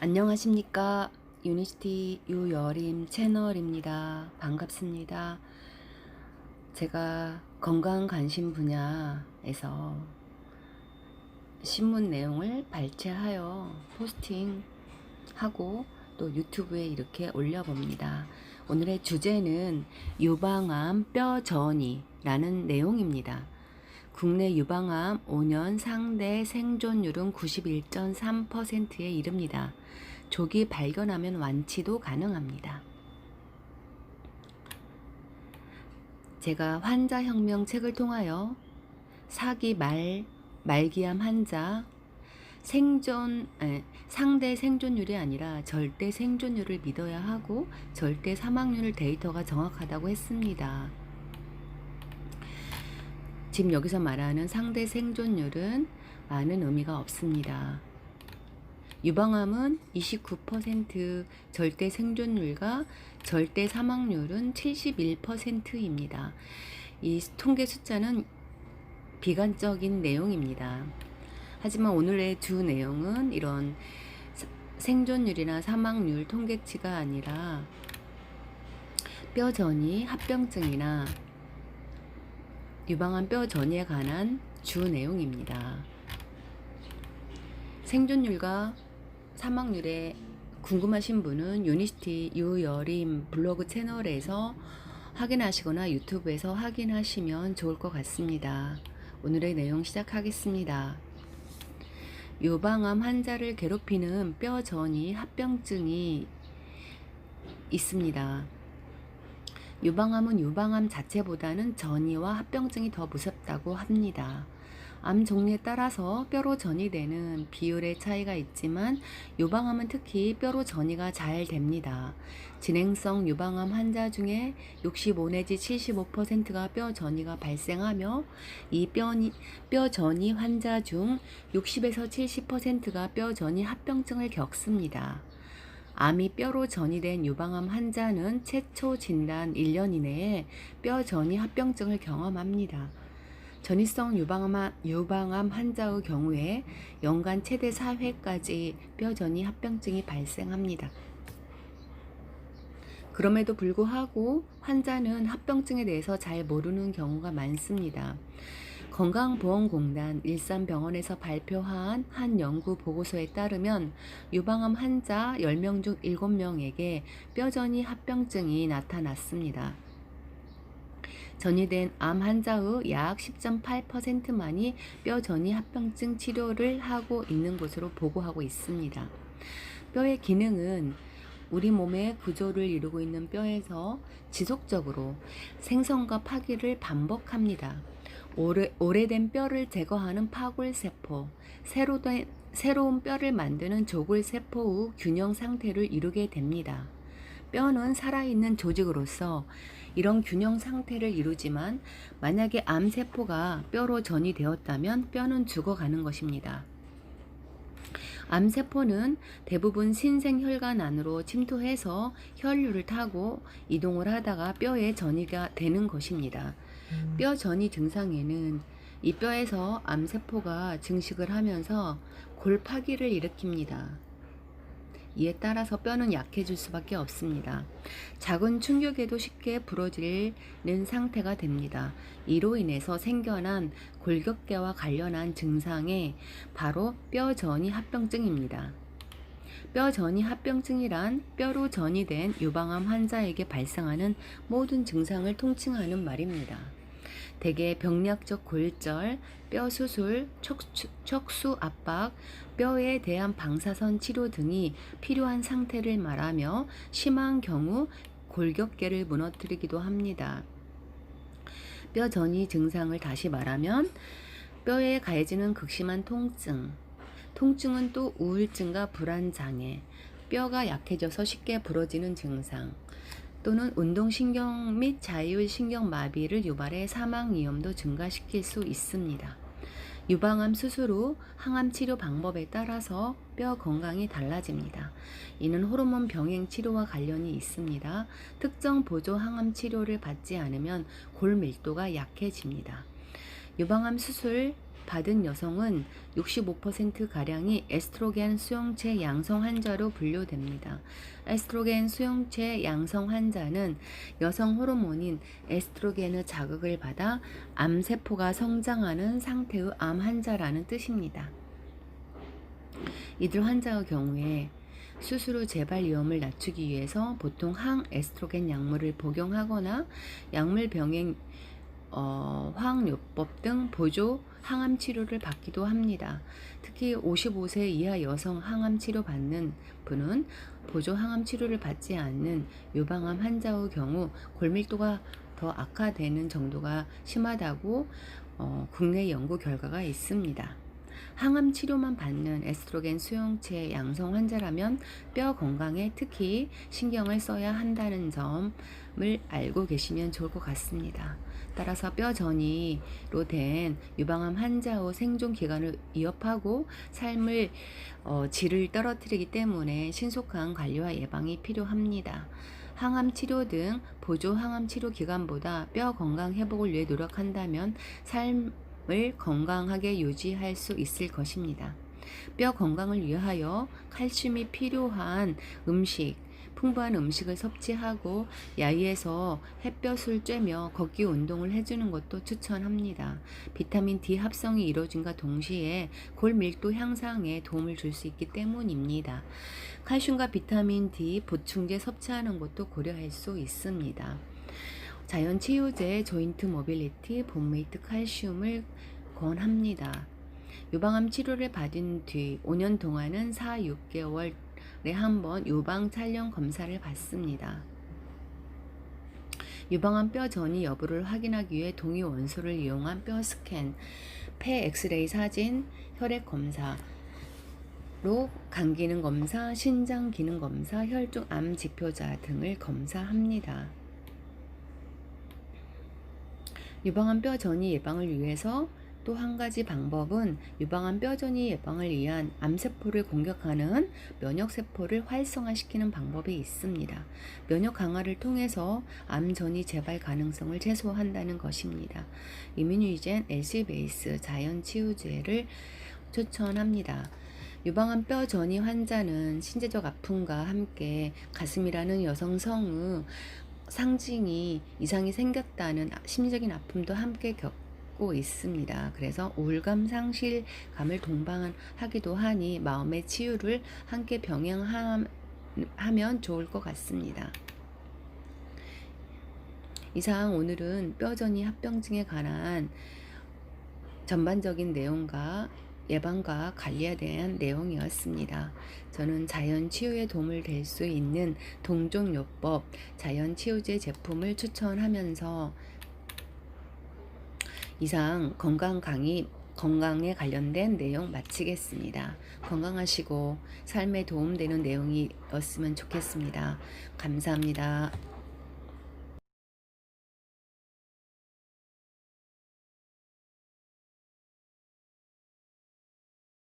안녕하십니까. 유니스티 유여림 채널입니다. 반갑습니다. 제가 건강 관심 분야에서 신문 내용을 발췌하여 포스팅하고 또 유튜브에 이렇게 올려봅니다. 오늘의 주제는 유방암 뼈전이라는 내용입니다. 국내 유방암 5년 상대 생존율은 91.3%에 이릅니다. 조기 발견하면 완치도 가능합니다. 제가 환자혁명 책을 통하여 말기암 환자 상대 생존율이 아니라 절대 생존율을 믿어야 하고 절대 사망률 데이터가 정확하다고 했습니다. 지금 여기서 말하는 상대 생존율은 많은 의미가 없습니다. 유방암은 29%, 절대 생존율과 절대 사망률은 71%입니다. 이 통계 숫자는 비관적인 내용입니다. 하지만 오늘의 주 내용은 이런 생존율이나 사망률 통계치가 아니라 뼈전이 합병증이나 유방암 뼈전이에 관한 주 내용입니다. 생존율과 사망률에 궁금하신 분은 유니스티 유여림 블로그 채널에서 확인하시거나 유튜브에서 확인하시면 좋을 것 같습니다. 오늘의 내용 시작하겠습니다. 유방암 환자를 괴롭히는 뼈전이 합병증이 있습니다. 유방암은 유방암 자체보다는 전이와 합병증이 더 무섭다고 합니다. 암 종류에 따라서 뼈로 전이되는 비율의 차이가 있지만 유방암은 특히 뼈로 전이가 잘 됩니다. 진행성 유방암 환자 중에 65 내지 75%가 뼈 전이가 발생하며 이 뼈 전이 환자 중 60에서 70%가 뼈 전이 합병증을 겪습니다. 암이 뼈로 전이된 유방암 환자는 최초 진단 1년 이내에 뼈 전이 합병증을 경험합니다. 전이성 유방암 환자의 경우에 연간 최대 4회까지 뼈 전이 합병증이 발생합니다. 그럼에도 불구하고 환자는 합병증에 대해서 잘 모르는 경우가 많습니다. 건강보험공단 일산병원에서 발표한 한 연구 보고서에 따르면 유방암 환자 10명 중 7명에게 뼈전이 합병증이 나타났습니다. 전이된 암 환자의 약 10.8%만이 뼈전이 합병증 치료를 하고 있는 것으로 보고하고 있습니다. 뼈의 기능은 우리 몸의 구조를 이루고 있는 뼈에서 지속적으로 생성과 파기를 반복합니다. 오래된 뼈를 제거하는 파골세포, 새로운 뼈를 만드는 조골세포의 균형 상태를 이루게 됩니다. 뼈는 살아있는 조직으로서 이런 균형 상태를 이루지만 만약에 암세포가 뼈로 전이되었다면 뼈는 죽어가는 것입니다. 암세포는 대부분 신생혈관 안으로 침투해서 혈류를 타고 이동을 하다가 뼈에 전이가 되는 것입니다. 뼈 전이 증상에는 이 뼈에서 암세포가 증식을 하면서 골파기를 일으킵니다. 이에 따라서 뼈는 약해질 수밖에 없습니다. 작은 충격에도 쉽게 부러지는 상태가 됩니다. 이로 인해서 생겨난 골격계와 관련한 증상에 바로 뼈전이 합병증입니다. 뼈전이 합병증이란 뼈로 전이된 유방암 환자에게 발생하는 모든 증상을 통칭하는 말입니다. 대개 병약적 골절, 뼈 수술, 척수 압박, 뼈에 대한 방사선 치료 등이 필요한 상태를 말하며 심한 경우 골격계를 무너뜨리기도 합니다. 뼈 전이 증상을 다시 말하면 뼈에 가해지는 극심한 통증, 통증은 또 우울증과 불안장애, 뼈가 약해져서 쉽게 부러지는 증상, 또는 운동신경 및 자율신경마비를 유발해 사망 위험도 증가시킬 수 있습니다. 유방암 수술 후 항암 치료 방법에 따라서 뼈 건강이 달라집니다. 이는 호르몬 병행 치료와 관련이 있습니다. 특정 보조 항암 치료를 받지 않으면 골 밀도가 약해집니다. 유방암 수술 받은 여성은 65%가량이 에스트로겐 수용체 양성 환자로 분류됩니다. 에스트로겐 수용체 양성 환자는 여성 호르몬인 에스트로겐의 자극을 받아 암세포가 성장하는 상태의 암 환자라는 뜻입니다. 이들 환자의 경우에 수술 후 재발 위험을 낮추기 위해서 보통 항에스트로겐 약물을 복용하거나 약물 병행 화학요법 등 보조 항암 치료를 받기도 합니다. 특히 55세 이하 여성 항암 치료 받는 분은 보조 항암 치료를 받지 않는 유방암 환자의 경우 골밀도가 더 악화되는 정도가 심하다고 국내 연구 결과가 있습니다. 항암 치료만 받는 에스트로겐 수용체 양성 환자라면 뼈 건강에 특히 신경을 써야 한다는 점을 알고 계시면 좋을 것 같습니다. 따라서 뼈 전이로 된 유방암 환자의 생존 기간을 위협하고 삶의 질을 떨어뜨리기 때문에 신속한 관리와 예방이 필요합니다. 항암 치료 등 보조 항암 치료 기간보다 뼈 건강 회복을 위해 노력한다면 삶을 건강하게 유지할 수 있을 것입니다. 뼈 건강을 위하여 칼슘이 필요한 풍부한 음식을 섭취하고 야외에서 햇볕을 쬐며 걷기 운동을 해주는 것도 추천합니다. 비타민 D 합성이 이루어짐과 동시에 골밀도 향상에 도움을 줄 수 있기 때문입니다. 칼슘과 비타민 D 보충제 섭취하는 것도 고려할 수 있습니다. 자연 치유제 조인트 모빌리티 본메이트 칼슘을 권합니다. 유방암 치료를 받은 뒤 5년 동안은 4-6개월에 한번 유방 촬영 검사를 받습니다. 유방암 뼈 전이 여부를 확인하기 위해 동위 원소를 이용한 뼈 스캔, 폐 엑스레이 사진, 혈액 검사, 간 기능 검사, 신장 기능 검사, 혈중 암 지표자 등을 검사합니다. 유방암 뼈 전이 예방을 위해서 또 한 가지 방법은 유방암 뼈 전이 예방을 위한 암세포를 공격하는 면역세포를 활성화시키는 방법이 있습니다. 면역 강화를 통해서 암 전이 재발 가능성을 최소화한다는 것입니다. 이뮤니젠 LC 베이스 자연 치유제를 추천합니다. 유방암 뼈 전이 환자는 신체적 아픔과 함께 가슴이라는 여성성의 상징이 이상이 생겼다는 심리적인 아픔도 함께 겪고 있습니다. 그래서 우울감, 상실감을 동반하기도 하니 마음의 치유를 함께 병행하면 좋을 것 같습니다. 이상 오늘은 뼈전이 합병증에 관한 전반적인 내용과 예방과 관리에 대한 내용이었습니다. 저는 자연 치유에 도움을 될 수 있는 동종요법 자연 치유제 제품을 추천하면서 이상 건강에 관련된 내용 마치겠습니다. 건강하시고 삶에 도움되는 내용이었으면 좋겠습니다. 감사합니다.